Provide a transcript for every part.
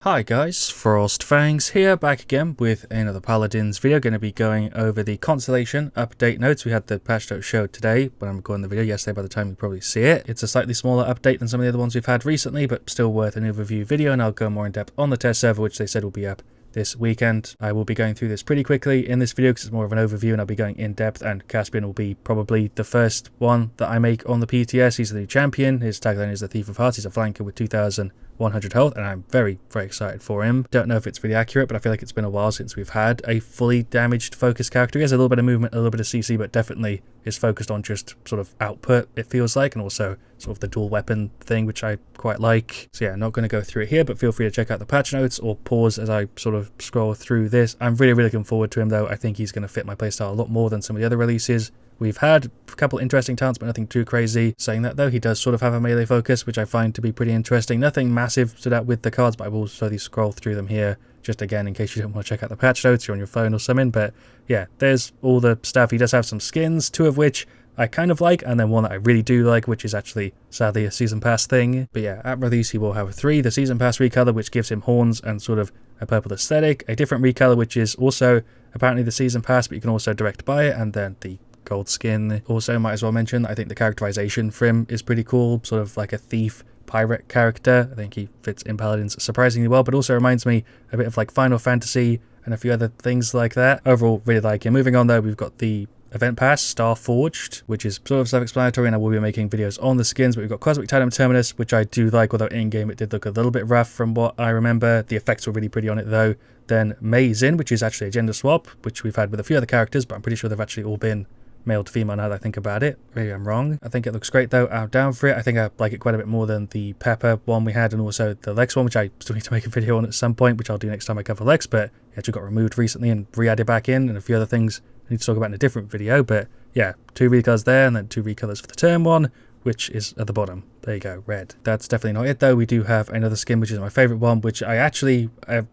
Hi guys, FrostFangs here, back again with another Paladins video. Going to be going over the Constellation update notes. We had the patch notes showed today, but I'm recording the video yesterday by the time you probably see it. It's a slightly smaller update than some of the other ones we've had recently, but still worth an overview video, and I'll go more in depth on the test server, which they said will be up this weekend. I will be going through this pretty quickly in this video because it's more of an overview and I'll be going in depth, and Caspian will be probably the first one that I make on the PTS. He's the new champion. His tagline is the Thief of Hearts. He's a flanker with 2,100 health, and I'm very excited for him. Don't know if it's really accurate, but I feel like it's been a while since we've had a fully damaged focus character. He has a little bit of movement, a little bit of CC, but definitely is focused on just sort of output, it feels like, and also sort of the dual weapon thing, which I quite like. So yeah, I'm not going to go through it here, but feel free to check out the patch notes or pause as I sort of scroll through this. I'm really looking forward to him though. I think he's going to fit my playstyle a lot more than some of the other releases. We've had a couple interesting talents, but nothing too crazy. Saying that though, he does sort of have a melee focus, which I find to be pretty interesting. Nothing massive stood out with the cards, but I will slowly scroll through them here, just again, in case you don't want to check out the patch notes, you're on your phone or something. But yeah, there's all the stuff. He does have some skins, two of which I kind of like, and then one that I really do like, which is actually sadly a season pass thing. But yeah, at release he will have three: the season pass recolor, which gives him horns and sort of a purple aesthetic; a different recolor, which is also apparently the season pass, but you can also direct buy it; and then the gold skin. Also, might as well mention, I think the characterization for him is pretty cool, sort of like a thief pirate character. I think he fits in Paladins surprisingly well, but also reminds me a bit of like Final Fantasy and a few other things like that. Overall, really like him. Moving on though, we've got the event pass, Star Forged, which is sort of self-explanatory, and I will be making videos on the skins. But we've got Cosmic Titanium Terminus, which I do like, although in-game it did look a little bit rough from what I remember. The effects were really pretty on it though. Then Mazin, which is actually a gender swap, which we've had with a few other characters, but I'm pretty sure they've actually all been male to female now that I think about it. Maybe I'm wrong. I think it looks great though. I'm down for it. I think I like it quite a bit more than the Pepper one we had, and also the Lex one, which I still need to make a video on at some point, which I'll do next time I cover Lex, but it actually got removed recently and re-added back in, and a few other things I need to talk about in a different video. But yeah, two recolors there, and then two recolors for the term one, which is at the bottom. There you go, red. That's definitely not it though. We do have another skin, which is my favorite one, which I've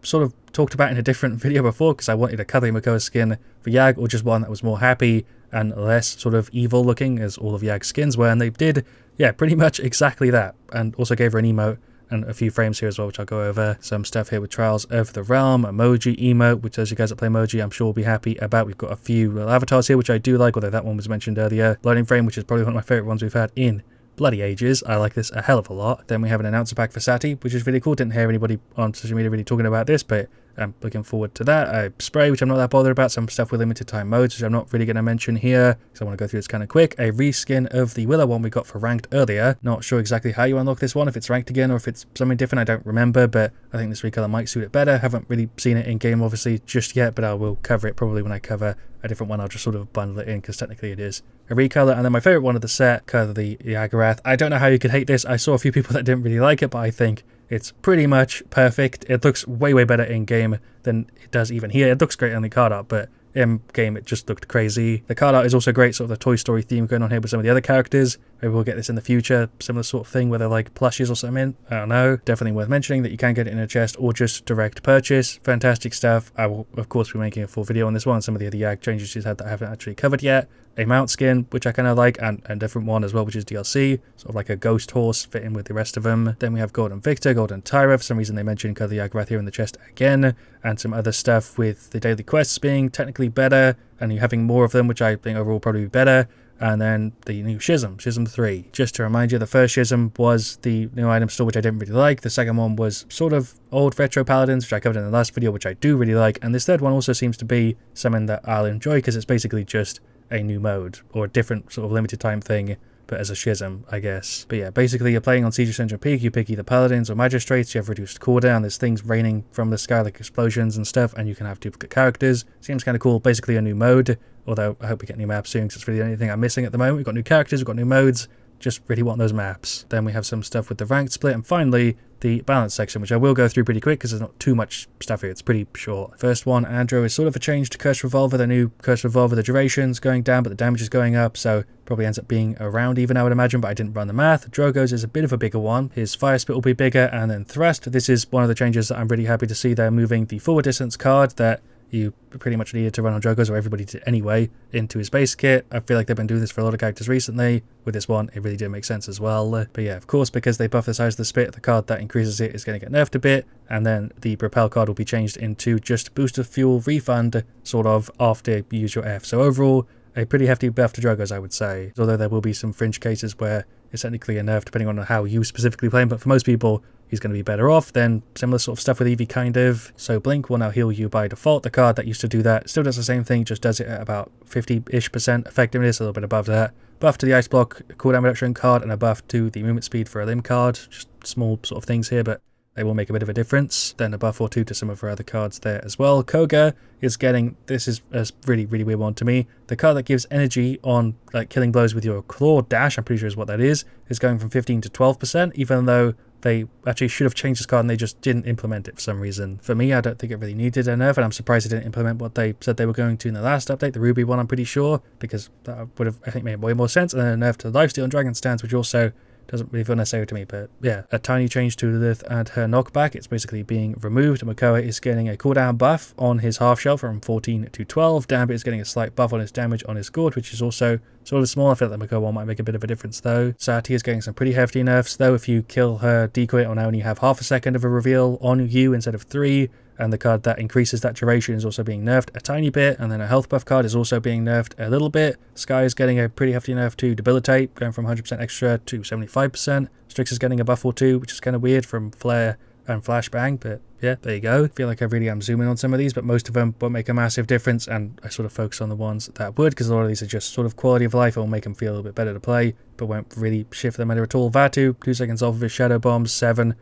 sort of talked about in a different video before, because I wanted a Cuddly Makoa skin for Yag, or just one that was more happy and less sort of evil looking as all of Yag's skins were, and they did, yeah, pretty much exactly that. And also gave her an emote and a few frames here as well, which I'll go over. Some stuff here with Trials of the Realm, emoji emote, which those of you guys that play emoji I'm sure will be happy about. We've got a few little avatars here, which I do like, although that one was mentioned earlier. Loading frame, which is probably one of my favorite ones we've had in bloody ages. I like this a hell of a lot. Then we have an announcer pack for Sati, which is really cool. Didn't hear anybody on social media really talking about this, but I'm looking forward to that. A spray, which I'm not that bothered about. Some stuff with limited time modes, which I'm not really going to mention here because I want to go through this kind of quick. A reskin of the Willow one we got for ranked earlier. Not sure exactly how you unlock this one, if it's ranked again or if it's something different, I don't remember, but I think this recolor might suit it better. Haven't really seen it in game obviously just yet, but I will cover it probably when I cover a different one. I'll just sort of bundle it in because technically it is a recolor. And then my favorite one of the set, the Yagarath. I don't know how you could hate this. I saw a few people that didn't really like it, but I think it's pretty much perfect. It looks way better in game than it does even here. It looks great on the card art, but in game it just looked crazy. The card art is also great, sort of the Toy Story theme going on here with some of the other characters. Maybe we'll get this in the future, similar sort of thing where they're like plushes or something. I don't know. Definitely worth mentioning that you can get it in a chest or just direct purchase. Fantastic stuff. I will of course be making a full video on this one. Some of the other Yag changes she's had that I haven't actually covered yet. A mount skin, which I kind of like, and a different one as well, which is DLC, sort of like a ghost horse fitting with the rest of them. Then we have Golden Victor, Golden Tyra. For some reason they mentioned Cuddly Yagarath here in the chest again, and some other stuff with the daily quests being technically better, and you having more of them, which I think overall probably be better. And then the new Schism 3. Just to remind you, the first Schism was the new item store, which I didn't really like. The second one was sort of old retro Paladins, which I covered in the last video, which I do really like. And this third one also seems to be something that I'll enjoy, because it's basically just a new mode, or a different sort of limited time thing, but as a Schism, I guess. But yeah, basically you're playing on Siege of Central Peak, you pick either Paladins or Magistrates, you have reduced cooldown, there's things raining from the sky like explosions and stuff, and you can have duplicate characters. Seems kind of cool, basically a new mode, although I hope we get new maps soon, because it's really the only thing I'm missing at the moment. We've got new characters, we've got new modes, just really want those maps. Then we have some stuff with the ranked split, and finally the balance section, which I will go through pretty quick because there's not too much stuff here. It's pretty short. First one, Andro, is sort of a change to Curse Revolver. The new Curse Revolver, the duration's going down, but the damage is going up, so probably ends up being around even, I would imagine, but I didn't run the math. Drogo's is a bit of a bigger one. His Fire Spit will be bigger, and then Thrust. This is one of the changes that I'm really happy to see. They're moving the forward distance card that you pretty much needed to run on Drogos, or everybody did anyway, into his base kit. I feel like they've been doing this for a lot of characters recently. With this one, it really did make sense as well. But yeah, of course, because they buff the size of the spit, the card that increases it is going to get nerfed a bit, and then the Propel card will be changed into just booster fuel refund, sort of, after you use your F. So overall, a pretty hefty buff to Drogos, I would say. Although there will be some fringe cases where it's technically a nerf depending on how you specifically play him, but for most people, he's going to be better off. Then similar sort of stuff with Eevee, kind of. So Blink will now heal you by default. The card that used to do that still does the same thing, just does it at about 50-ish% effectiveness, a little bit above that. Buff to the Ice Block cooldown reduction card, and a buff to the movement speed for a limb card. Just small sort of things here, but they will make a bit of a difference. Then a buff or two to some of our other cards there as well. Koga is getting, this is a really, really weird one to me. The card that gives energy on like killing blows with your claw dash, I'm pretty sure is what that is going from 15 to 12%, even though they actually should have changed this card and they just didn't implement it for some reason. For me, I don't think it really needed a nerf, and I'm surprised they didn't implement what they said they were going to in the last update, the Ruby one, I'm pretty sure, because that would have, I think, made way more sense. And then a nerf to Lifesteal and Dragon Stance, which also doesn't really feel necessary to me, but yeah. A tiny change to Lilith and her knockback. It's basically being removed. Makoa is getting a cooldown buff on his half shell from 14 to 12. Dambit is getting a slight buff on his damage on his gourd, which is also sort of small. I feel like the Makoa one might make a bit of a difference though. Sati is getting some pretty hefty nerfs though. If you kill her decoy, it will now only have half a second of a reveal on you instead of 3. And the card that increases that duration is also being nerfed a tiny bit, and then a health buff card is also being nerfed a little bit. Sky is getting a pretty hefty nerf to Debilitate, going from 100% extra to 75%. Strix is getting a buff or two, which is kind of weird from Flare and Flashbang, but yeah, there you go. I feel like I really am zooming on some of these, but most of them won't make a massive difference, and I sort of focus on the ones that would, because a lot of these are just sort of quality of life. It will make them feel a little bit better to play, but won't really shift the meta at all. Vatu, 2 seconds off of his Shadow Bombs, 7.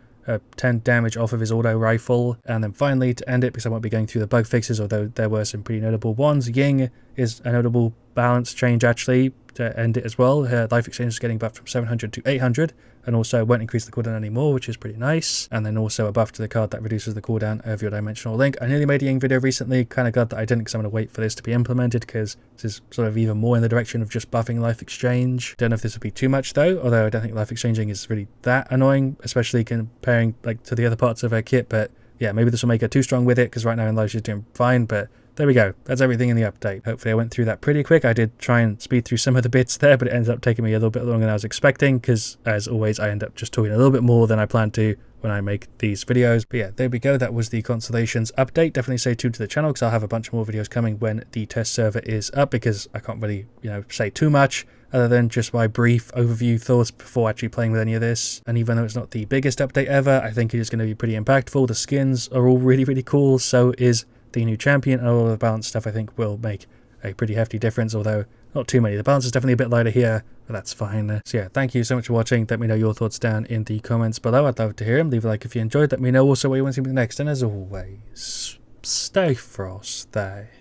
10 damage off of his auto rifle. And then finally, to end it, because I won't be going through the bug fixes, although there were some pretty notable ones, Ying is a notable balance change actually to end it as well. Her life exchange is getting buffed from 700 to 800, and also won't increase the cooldown anymore, which is pretty nice. And then also a buff to the card that reduces the cooldown of your dimensional link. I nearly made a Ying video recently, kind of glad that I didn't, because I'm going to wait for this to be implemented, because this is sort of even more in the direction of just buffing life exchange. Don't know if this would be too much though, although I don't think life exchanging is really that annoying, especially comparing like to the other parts of her kit. But yeah, maybe this will make her too strong with it, because right now in life she's doing fine. But there we go. That's everything in the update. Hopefully I went through that pretty quick. I did try and speed through some of the bits there, but it ended up taking me a little bit longer than I was expecting, because as always I end up just talking a little bit more than I plan to when I make these videos. But yeah, there we go. That was the Constellations update. Definitely stay tuned to the channel, because I'll have a bunch more videos coming when the test server is up, because I can't really, say too much other than just my brief overview thoughts before actually playing with any of this. And even though it's not the biggest update ever, I think it is going to be pretty impactful. The skins are all really, really cool. So is the new champion, and all of the balance stuff I think will make a pretty hefty difference, although not too many. The balance is definitely a bit lighter here, but that's fine. So yeah, thank you so much for watching. Let me know your thoughts down in the comments below. I'd love to hear them. Leave a like if you enjoyed. Let me know also what you want to see me next. And as always, stay frosty.